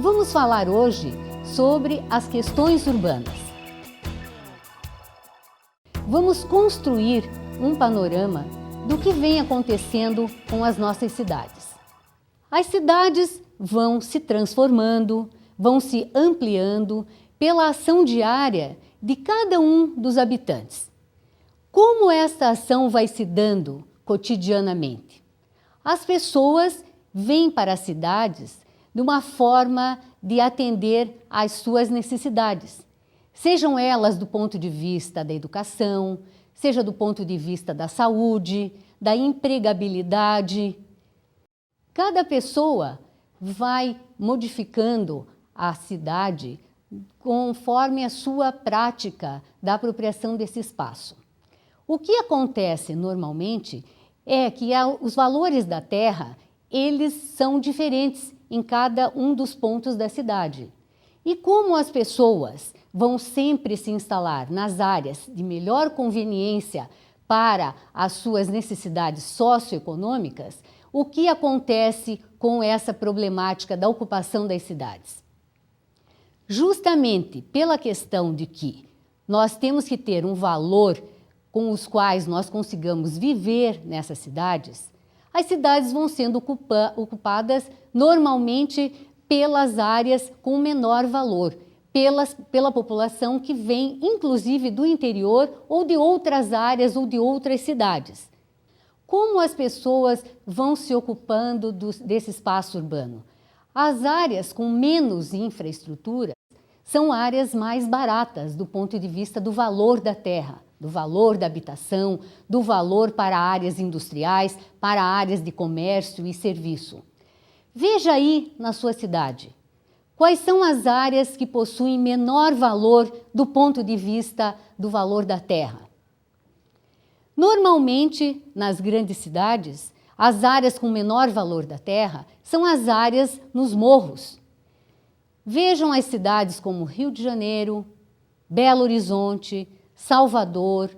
Vamos falar hoje sobre as questões urbanas. Vamos construir um panorama do que vem acontecendo com as nossas cidades. As cidades vão se transformando, vão se ampliando pela ação diária de cada um dos habitantes. Como esta ação vai se dando cotidianamente? As pessoas vêm para as cidades de uma forma de atender às suas necessidades, sejam elas do ponto de vista da educação, seja do ponto de vista da saúde, da empregabilidade. Cada pessoa vai modificando a cidade conforme a sua prática da apropriação desse espaço. O que acontece normalmente é que os valores da terra, eles são diferentes em cada um dos pontos da cidade. E como as pessoas vão sempre se instalar nas áreas de melhor conveniência para as suas necessidades socioeconômicas, o que acontece com essa problemática da ocupação das cidades? Justamente pela questão de que nós temos que ter um valor com os quais nós consigamos viver nessas cidades, as cidades vão sendo ocupadas normalmente pelas áreas com menor valor, pela população que vem inclusive do interior ou de outras áreas ou de outras cidades. Como as pessoas vão se ocupando desse espaço urbano? As áreas com menos infraestrutura são áreas mais baratas do ponto de vista do valor da terra, do valor da habitação, do valor para áreas industriais, para áreas de comércio e serviço. Veja aí na sua cidade, quais são as áreas que possuem menor valor do ponto de vista do valor da terra? Normalmente, nas grandes cidades, as áreas com menor valor da terra são as áreas nos morros. Vejam as cidades como Rio de Janeiro, Belo Horizonte, Salvador.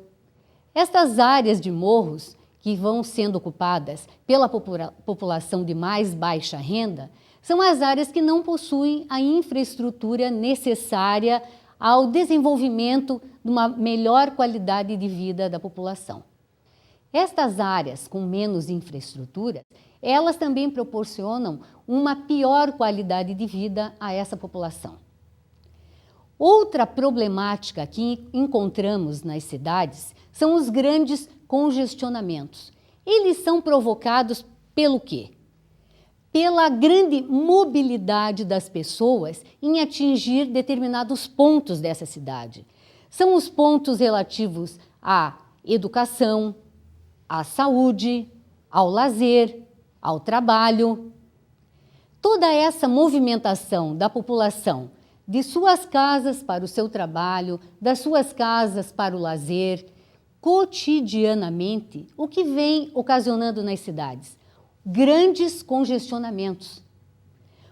Estas áreas de morros que vão sendo ocupadas pela população de mais baixa renda são as áreas que não possuem a infraestrutura necessária ao desenvolvimento de uma melhor qualidade de vida da população. Estas áreas com menos infraestrutura, elas também proporcionam uma pior qualidade de vida a essa população. Outra problemática que encontramos nas cidades são os grandes congestionamentos. Eles são provocados pelo quê? Pela grande mobilidade das pessoas em atingir determinados pontos dessa cidade. São os pontos relativos à educação, à saúde, ao lazer, ao trabalho. Toda essa movimentação da população de suas casas para o seu trabalho, das suas casas para o lazer, cotidianamente, o que vem ocasionando nas cidades? Grandes congestionamentos.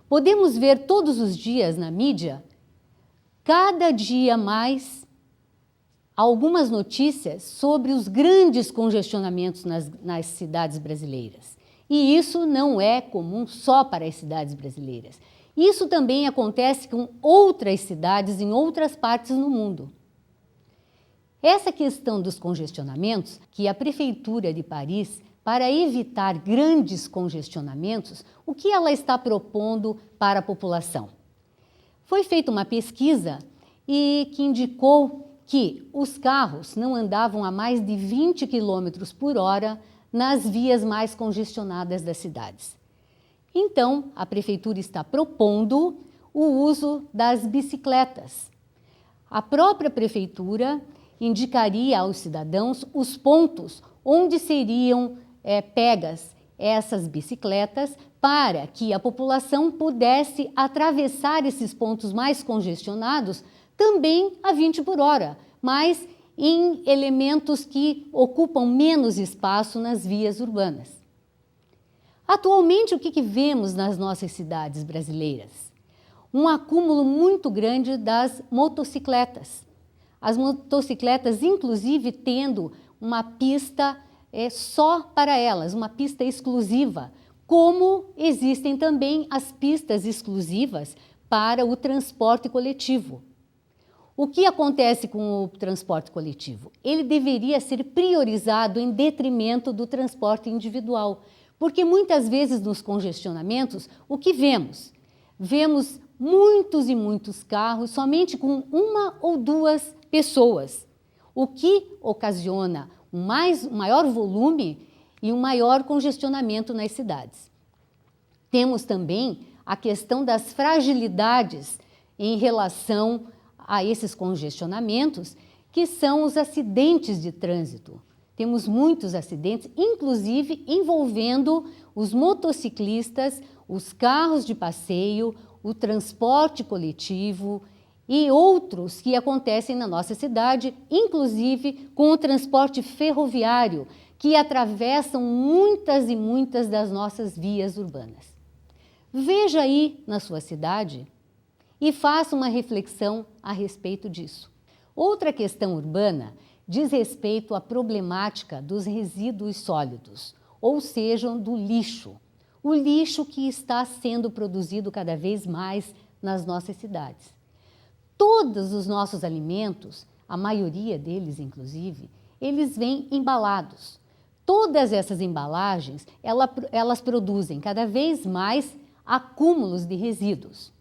Podemos ver todos os dias na mídia, cada dia mais, algumas notícias sobre os grandes congestionamentos nas cidades brasileiras. E isso não é comum só para as cidades brasileiras. Isso também acontece com outras cidades em outras partes do mundo. Essa questão dos congestionamentos, que a Prefeitura de Paris, para evitar grandes congestionamentos, o que ela está propondo para a população? Foi feita uma pesquisa que indicou que os carros não andavam a mais de 20 km por hora nas vias mais congestionadas das cidades. Então, a Prefeitura está propondo o uso das bicicletas. A própria Prefeitura indicaria aos cidadãos os pontos onde seriam pegas essas bicicletas para que a população pudesse atravessar esses pontos mais congestionados também a 20 por hora, mas em elementos que ocupam menos espaço nas vias urbanas. Atualmente, o que vemos nas nossas cidades brasileiras? Um acúmulo muito grande das motocicletas. As motocicletas, inclusive, tendo uma pista só para elas, uma pista exclusiva, como existem também as pistas exclusivas para o transporte coletivo. O que acontece com o transporte coletivo? Ele deveria ser priorizado em detrimento do transporte individual, porque muitas vezes nos congestionamentos, o que vemos? Vemos muitos e muitos carros somente com uma ou duas pessoas, o que ocasiona um maior volume e um maior congestionamento nas cidades. Temos também a questão das fragilidades em relação a esses congestionamentos, que são os acidentes de trânsito. Temos muitos acidentes, inclusive envolvendo os motociclistas, os carros de passeio, o transporte coletivo e outros que acontecem na nossa cidade, inclusive com o transporte ferroviário, que atravessam muitas e muitas das nossas vias urbanas. Veja aí na sua cidade e faça uma reflexão a respeito disso. Outra questão urbana diz respeito à problemática dos resíduos sólidos, ou seja, do lixo. O lixo que está sendo produzido cada vez mais nas nossas cidades. Todos os nossos alimentos, a maioria deles inclusive, eles vêm embalados. Todas essas embalagens, elas produzem cada vez mais acúmulos de resíduos.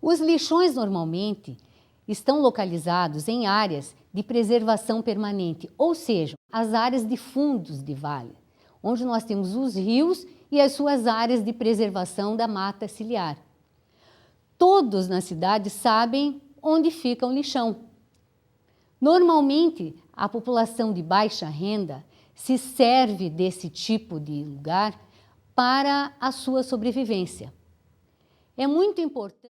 Os lixões normalmente estão localizados em áreas de preservação permanente, ou seja, as áreas de fundos de vale, onde nós temos os rios e as suas áreas de preservação da mata ciliar. Todos na cidade sabem onde fica o lixão. Normalmente, a população de baixa renda se serve desse tipo de lugar para a sua sobrevivência. É muito importante.